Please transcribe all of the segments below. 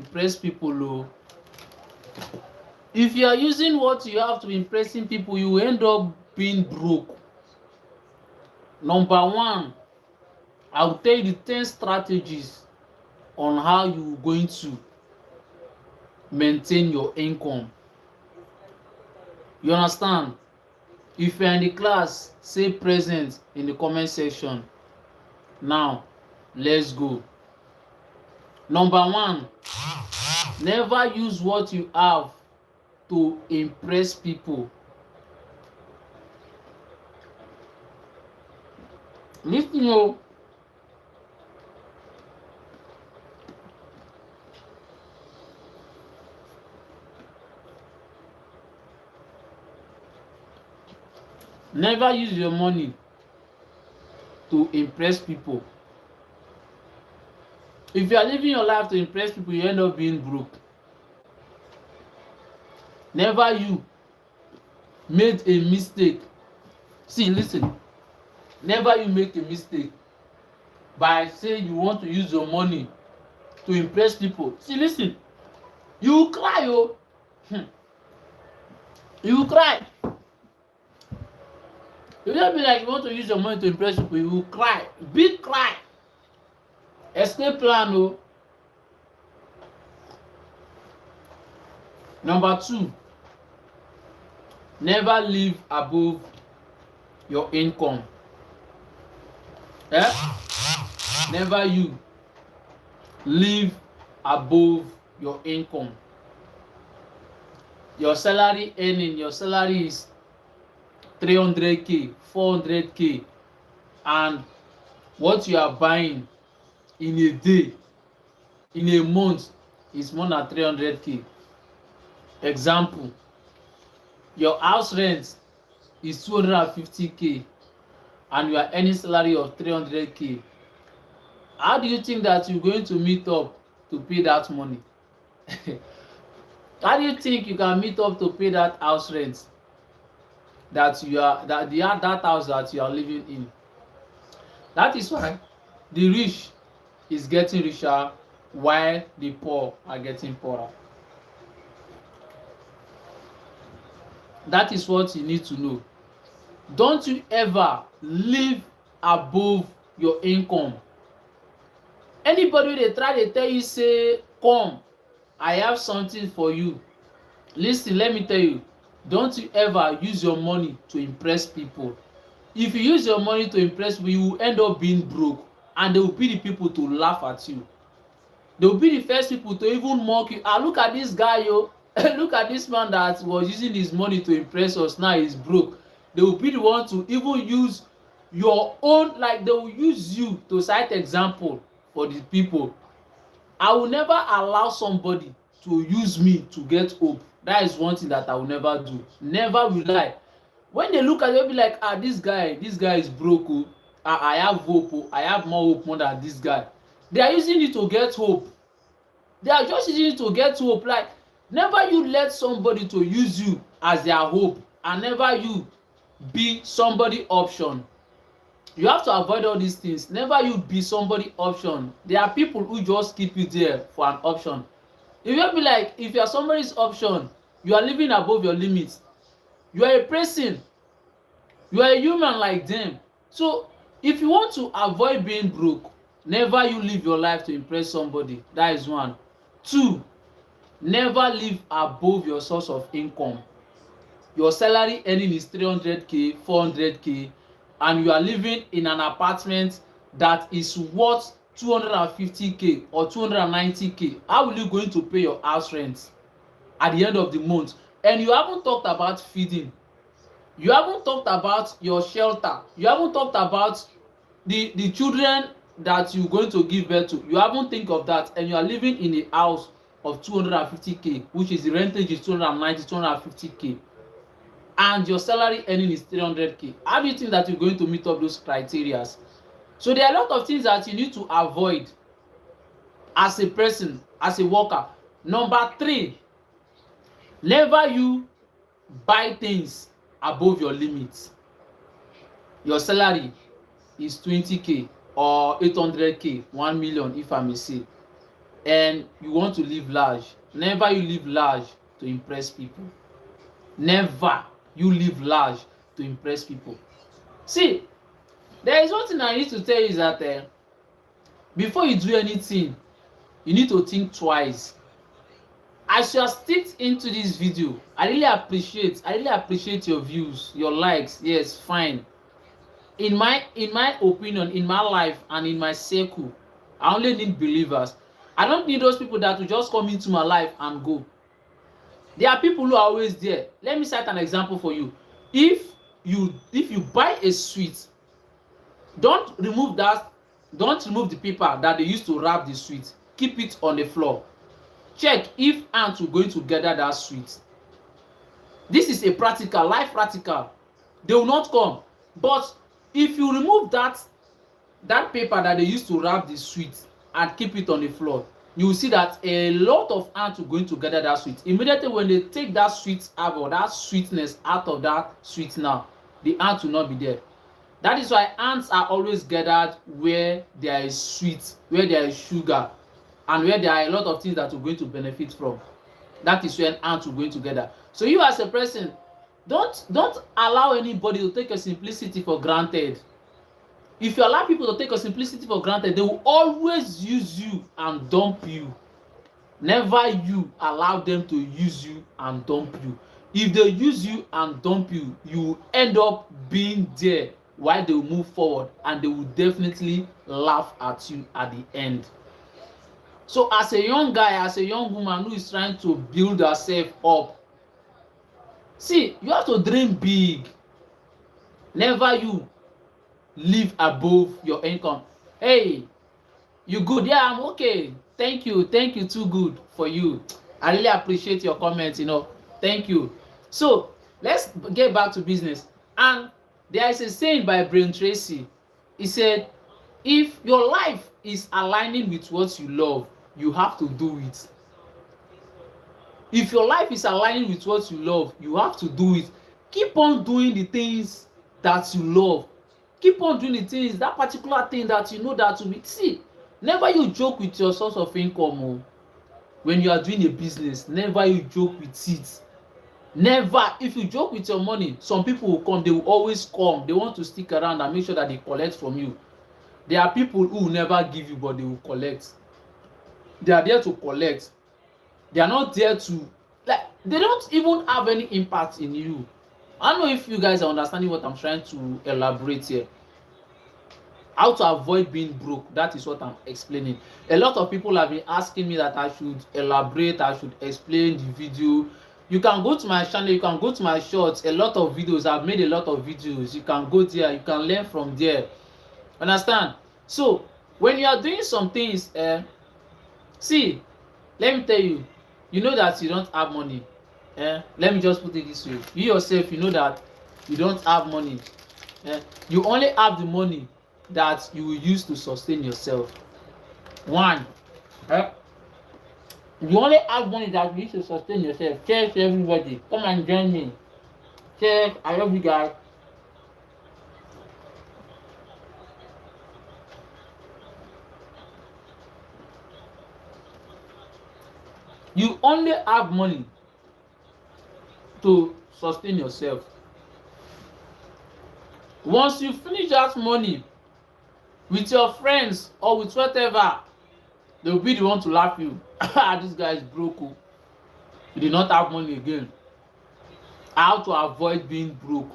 impress people. Oh. If you are using what you have to impressing people, you end up being broke. Number one, I will tell you the 10 strategies on how you going to maintain your income. You understand? If you're in the class, say present in the comment section. Now, let's go. Number one, never use what you have to impress people. Listen, oh. Never use your money to impress people. If you are living your life to impress people, you end up being broke. Never you made a mistake. See, listen. Never you make a mistake by saying you want to use your money to impress people. See, listen. You will cry, oh. You will cry. You don't be like you want to use your money to impress people. You will cry. Big cry. Escape plan, oh. Number two, never live above your income. Never you live above your income. Your salary is 300k, 400k, and what you are buying in a day, in a month, is more than 300k. Example, your house rent is 250k and you are earning salary of 300k. How do you think that you're going to meet up to pay that money? How do you think you can meet up to pay that house rent that house that you are living in? That is why the rich is getting richer while the poor are getting poorer. That is what you need to know. Don't you ever live above your income. Anybody they try to tell you say, come, I have something for you. Listen, let me tell you, don't you ever use your money to impress people. If you use your money to impress people, you will end up being broke, and they will be the people to laugh at you. They will be the first people to even mock you. Ah, look at this guy, yo. Look at this man that was using his money to impress us, now he's broke. They will be the one to even use your own, like they will use you to cite example for the people. I will never allow somebody to use me to get hope. That is one thing that I will never do. Never will I. When they look at it, they'll be like, ah, this guy is broke. Oh. I have hope. Oh. I have more hope more than this guy. They are using it to get hope. They are just using it to get hope. Like, never you let somebody to use you as their hope, and never you be somebody option. You have to avoid all these things. Never you be somebody option. There are people who just keep you there for an option. If you be like, if you are somebody's option, you are living above your limits. You are a person. You are a human like them. So if you want to avoid being broke, never you live your life to impress somebody. That is one. Two, never live above your source of income. Your salary earning is 300k, 400k, and you are living in an apartment that is worth 250k or 290k. How will you going to pay your house rent at the end of the month? And you haven't talked about feeding. You haven't talked about your shelter. You haven't talked about the children that you're going to give birth to. You haven't think of that, and you are living in a house of 250k, which is the rentage is 290, 250k, and your salary earning is 300k. How do you think that you're going to meet up those criteria? So there are a lot of things that you need to avoid as a person, as a worker. Number three, never you buy things above your limits. Your salary is 20k or 800k, 1 million if I may say. and you want to live large. Never you live large to impress people. Never you live large to impress people. See, there is one thing I need to tell you is that before you do anything, you need to think twice. As you are sticked into this video, I really appreciate your views, your likes. Yes, fine. In my opinion, in my life and in my circle, I only need believers. I don't need those people that will just come into my life and go. There are people who are always there. Let me cite an example for you. If you buy a sweet, don't remove the paper that they used to wrap the sweet. Keep it on the floor. Check if ants will going to gather that sweet. This is a practical, life practical. They will not come. But if you remove that paper that they used to wrap the sweet and keep it on the floor, you will see that a lot of ants will going to gather that sweet. Immediately when they take that sweet out or that sweetness out of that sweet now, the ants will not be there. That is why ants are always gathered where there is sweet, where there is sugar, and where there are a lot of things that we're going to benefit from. That is when ants will going together. So you as a person, don't allow anybody to take your simplicity for granted. If you allow people to take your simplicity for granted, they will always use you and dump you. Never you allow them to use you and dump you. If they use you and dump you, you will end up being there while they will move forward, and they will definitely laugh at you at the end. So as a young guy, as a young woman who is trying to build herself up, see, you have to dream big. Never you live above your income. Hey, you good? Yeah, I'm okay. Thank you, too good for you. I really appreciate your comments, thank you. So let's get back to business. And there is a saying by Brian Tracy. He said, if your life is aligning with what you love, you have to do it. If your life is aligning with what you love, you have to do it. Keep on doing the things that you love. Keep on doing the things, that particular thing that you know that will be. See, never you joke with your source of income. When you are doing a business, never you joke with it. Never. If you joke with your money, some people will come. They will always come. They want to stick around and make sure that they collect from you. There are people who will never give you, but they will collect. They are there to collect. They are not there to, they don't even have any impact in you. I don't know if you guys are understanding what I'm trying to elaborate here. How to avoid being broke, that is what I'm explaining. A lot of people have been asking me that I should elaborate, I should explain the video. You can go to my channel, you can go to my shorts, a lot of videos. I've made a lot of videos. You can go there, you can learn from there. Understand? So when you are doing some things, see, let me tell you, you know that you don't have money. Let me just put it this way. You yourself, you know that you don't have money. You only have the money that you will use to sustain yourself. One, you only have money that you use to sustain yourself. Cheers, everybody. Come and join me. Cheers. I love you guys. You only have money to sustain yourself. Once you finish that money with your friends or with whatever, they will be the one to laugh you. This guy is broke. He did not have money again. How to avoid being broke?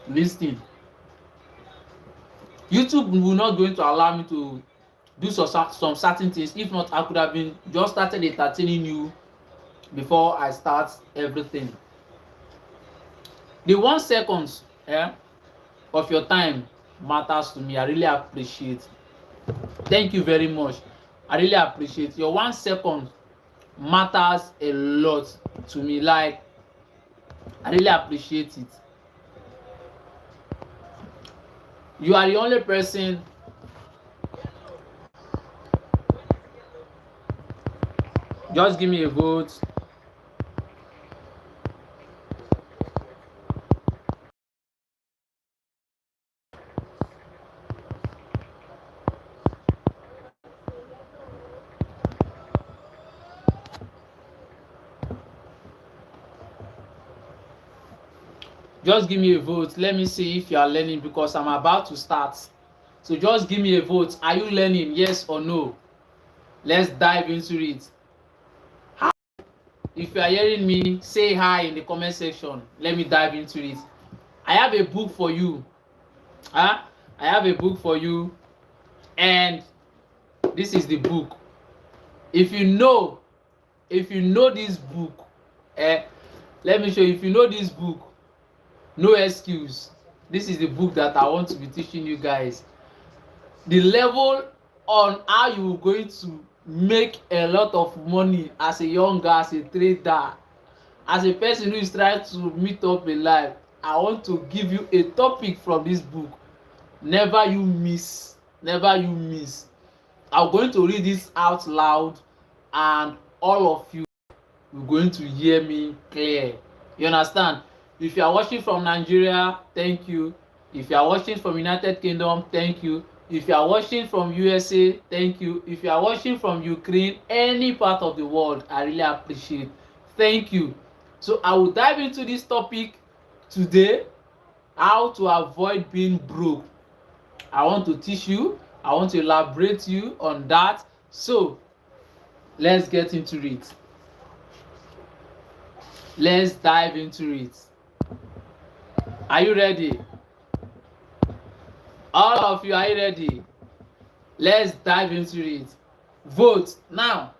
Listen. YouTube will not going to allow me to do some certain things. If not, I could have been just started entertaining you before I start everything. The 1 second of your time matters to me. I really appreciate. Thank you very much. I really appreciate. Your 1 second matters a lot to me. Like, I really appreciate it. You are the only person just give me a vote. Just give me a vote. Let me see if you are learning, because I'm about to start. So just give me a vote. Are you learning? Yes or no? Let's dive into it. Hi. If you are hearing me, say hi in the comment section. Let me dive into it. I have a book for you. I have a book for you, and this is the book. If you know this book, let me show you. If you know this book, no excuse. This is the book that I want to be teaching you guys. The level on how you are going to make a lot of money as a young guy, as a trader, as a person who is trying to meet up in life. I want to give you a topic from this book. Never you miss. Never you miss. I'm going to read this out loud, and all of you are going to hear me clear. You understand? If you are watching from Nigeria, thank you. If you are watching from United Kingdom, thank you. If you are watching from USA, thank you. If you are watching from Ukraine, any part of the world, I really appreciate. Thank you. So I will dive into this topic today, how to avoid being broke. I want to teach you, I want to elaborate you on that. So let's get into it. Let's dive into it. Are you ready? All of you, are you ready? Let's dive into it. Vote. Now,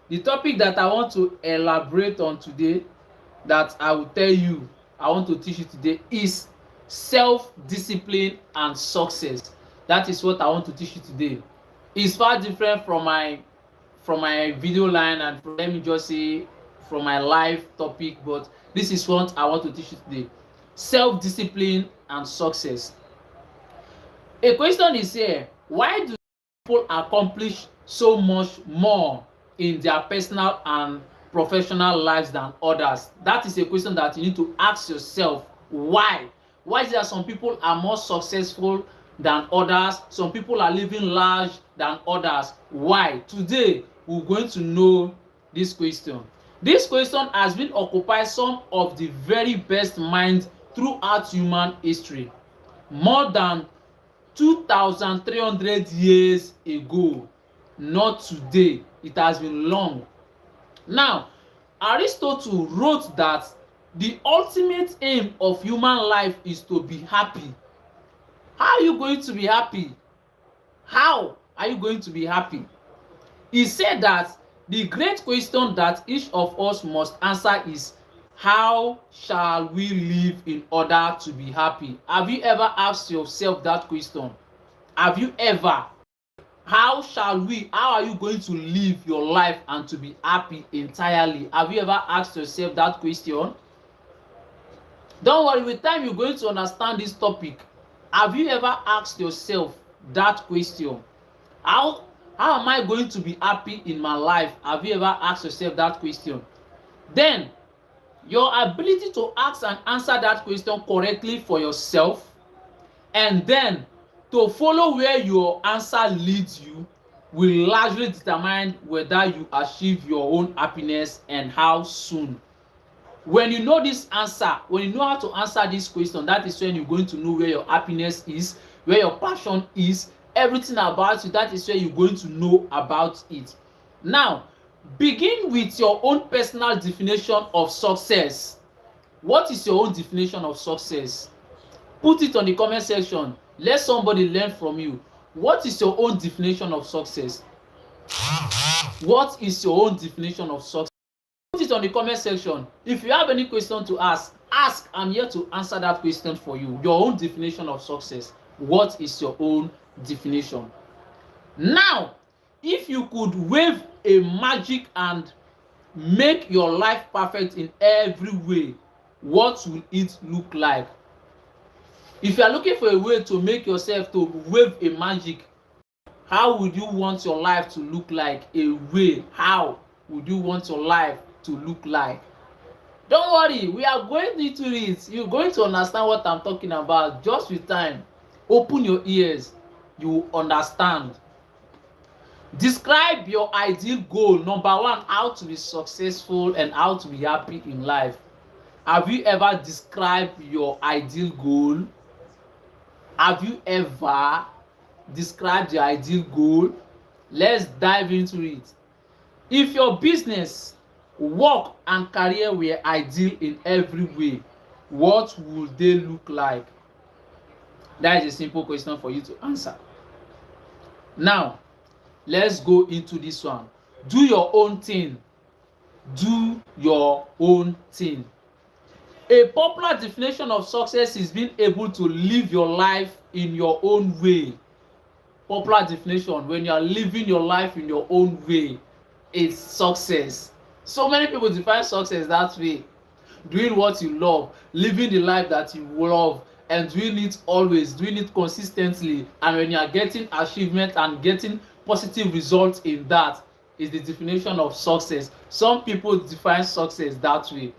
the topic that I want to elaborate on today, that I will tell you, I want to teach you today, is self-discipline and success. That is what I want to teach you today. It's far different from my video line, and let me just say from my live topic, but this is what I want to teach you today. Self-discipline and success. A question is here: why do people accomplish so much more in their personal and professional lives than others? That is a question that you need to ask yourself. Why is there some people are more successful than others? Some people are living large than others. Why? Today we're going to know this question. This question has been occupied some of the very best minds throughout human history. More than 2,300 years ago, not today. It has been long. Now, Aristotle wrote that the ultimate aim of human life is to be happy. How are you going to be happy? How are you going to be happy? He said that the great question that each of us must answer is, how shall we live in order to be happy? Have you ever asked yourself that question? Have you ever? How are you going to live your life and to be happy entirely? Have you ever asked yourself that question? Don't worry, with time you're going to understand this topic. Have you ever asked yourself that question? How am I going to be happy in my life? Have you ever asked yourself that question? Then your ability to ask and answer that question correctly for yourself, and then to follow where your answer leads you, will largely determine whether you achieve your own happiness and how soon. When you know this answer, when you know how to answer this question, that is when you're going to know where your happiness is, where your passion is, everything about you. That is where you're going to know about it. Now, begin with your own personal definition of success. What is your own definition of success? Put it on the comment section. Let somebody learn from you. What is your own definition of success? What is your own definition of success? Put it on the comment section. If you have any question to ask. I'm here to answer that question for you. Your own definition of success. What is your own definition? Now, if you could wave a magic and make your life perfect in every way, what will it look like? If you are looking for a way to make yourself to wave a magic, how would you want your life to look like? How would you want your life to look like? Don't worry, we are going into it. You're going to understand what I'm talking about just with time. Open your ears, you will understand. Describe your ideal goal. Number one, how to be successful and how to be happy in life. Have you ever described your ideal goal? Have you ever described your ideal goal? Let's dive into it. If your business, work and career were ideal in every way, what would they look like? That is a simple question for you to answer. Now, let's go into this one. Do your own thing. Do your own thing. A popular definition of success is being able to live your life in your own way. Popular definition, when you are living your life in your own way, is success. So many people define success that way. Doing what you love, living the life that you love, and doing it always, doing it consistently, and when you are getting achievement and getting positive results in that, is the definition of success. Some people define success that way.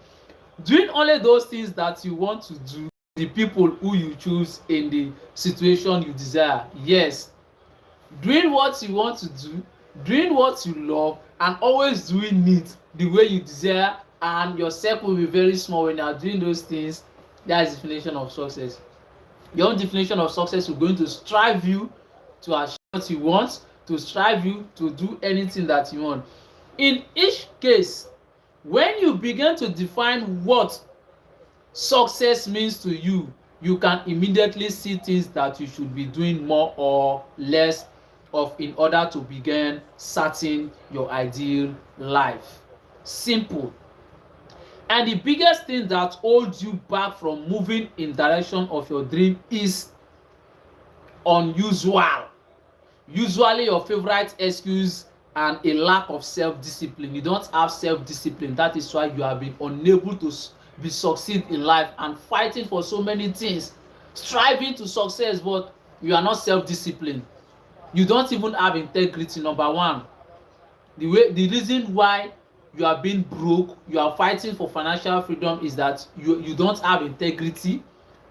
Doing only those things that you want to do, the people who you choose in the situation you desire. Yes, doing what you want to do, doing what you love, and always doing it the way you desire, and your circle will be very small when you are doing those things. That is the definition of success. Your own definition of success is going to strive you to achieve what you want, to strive you to do anything that you want. In each case, when you begin to define what success means to you, you can immediately see things that you should be doing more or less of in order to begin starting your ideal life. Simple. And the biggest thing that holds you back from moving in direction of your dream is unusual. Usually your favorite excuse and a lack of self-discipline. You don't have self-discipline. That is why you have been unable to be succeed in life and fighting for so many things, striving to success, but you are not self-disciplined. You don't even have integrity. Number one, the reason why you are being broke, you are fighting for financial freedom, is that you don't have integrity.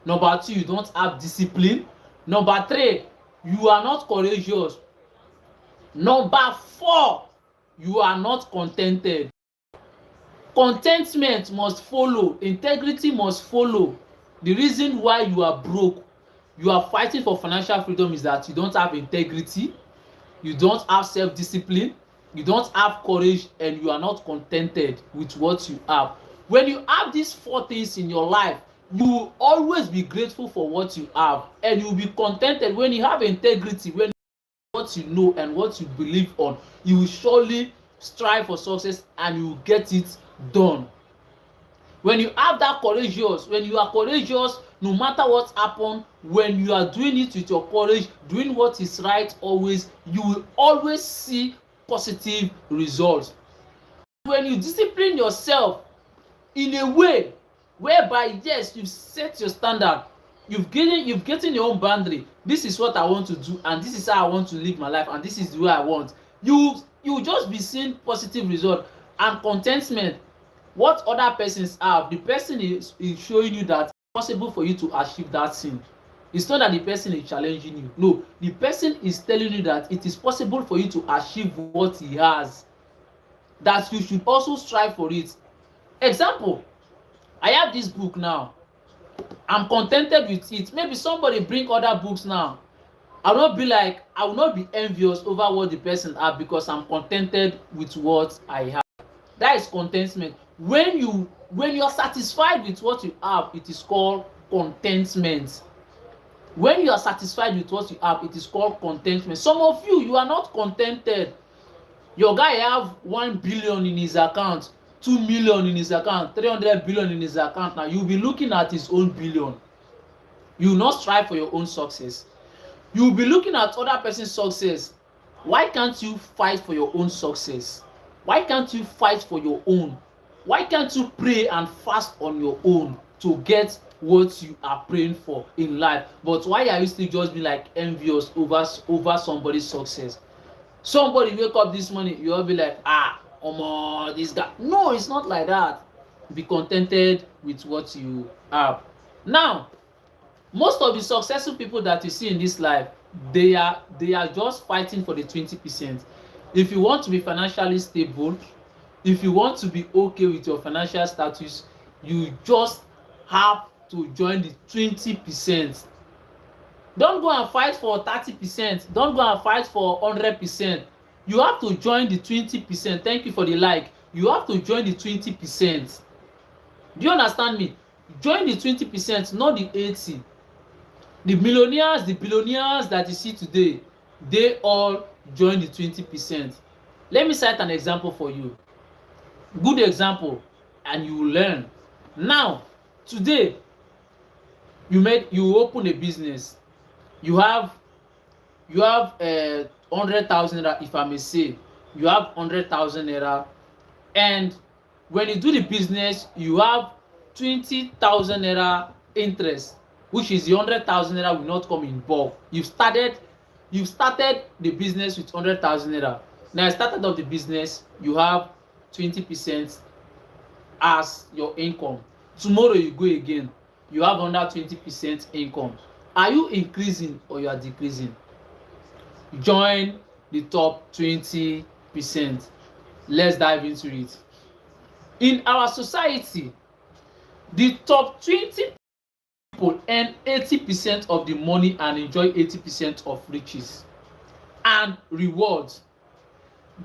Number two, you don't have discipline. Number three, you are not courageous. Number four, you are not contented. Contentment must follow. Integrity must follow. The reason why you are broke, you are fighting for financial freedom, is that you don't have integrity, you don't have self-discipline, you don't have courage, and you are not contented with what you have. When you have these four things in your life, you will always be grateful for what you have, and you will be contented. When you have integrity, when what you know and what you believe on, you will surely strive for success and you will get it done. When you have that courageous, when you are courageous, no matter what happen, when you are doing it with your courage, doing what is right always, you will always see positive results. When you discipline yourself in a way whereby, yes, you set your standard, you've gotten your own boundary. This is what I want to do, and this is how I want to live my life, and this is the way I want. You just be seeing positive result and contentment. What other persons have, the person is showing you that it's possible for you to achieve that thing. It's not that the person is challenging you. No, the person is telling you that it is possible for you to achieve what he has, that you should also strive for it. Example, I have this book now, I'm contented with it. Maybe somebody bring other books now, I will not be envious over what the person have, because I'm contented with what I have. That is contentment. When you are satisfied with what you have, it is called contentment. When you are satisfied with what you have, it is called contentment. Some of you are not contented. Your guy have 1 billion in his account, 2 million in his account, 300 billion in his account. Now you'll be looking at his own billion. You will not strive for your own success. You will be looking at other person's success. Why can't you fight for your own success? Why can't you fight for your own? Why can't you pray and fast on your own to get what you are praying for in life? But why are you still just being like envious over somebody's success? Somebody wake up this morning, you'll be like, this guy. No, it's not like that. Be contented with what you have. Now, most of the successful people that you see in this life, they are just fighting for the 20%. If you want to be financially stable, if you want to be okay with your financial status, You just have to join the 20%. Don't go and fight for 30%. Don't go and fight for 100%. You have to join the 20%. Thank you for the like. You have to join the 20%. Do you understand me? Join the 20%, not the 80. The millionaires, the billionaires that you see today, they all join the 20%. Let me cite an example for you. Good example, and you will learn. Now, today, you open a business. You have 100,000 naira, if I may say. You have 100,000 naira, and when you do the business, you have 20,000 naira interest, which is the 100,000 naira will not come in bulk. You've started the business with 100,000 naira. Now, started of the business, you have 20% as your income. Tomorrow you go again, you have under 20% income. Are you increasing or you are decreasing? Join the top 20%. Let's dive into it. In our society, the top 20 people earn 80% of the money and enjoy 80% of riches and rewards.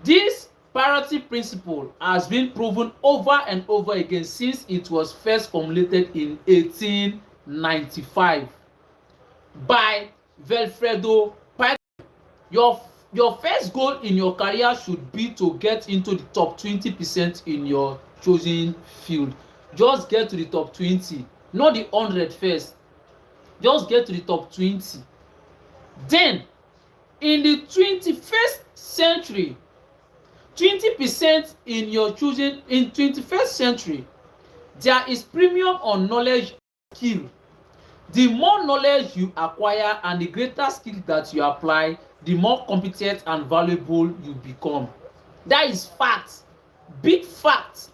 This parity principle has been proven over and over again since it was first formulated in 1895 by Vilfredo Pareto. Your first goal in your career should be to get into the top 20% in your chosen field. Just get to the top 20, not the 100 first. Just get to the top 20. Then, in the 21st century, 20% in your choosing. In 21st century, there is premium on knowledge and skill. The more knowledge you acquire and the greater skill that you apply, the more competent and valuable you become. That is fact, big fact.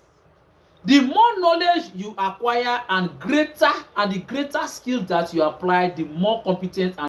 The more knowledge you acquire and the greater skill that you apply, the more competent and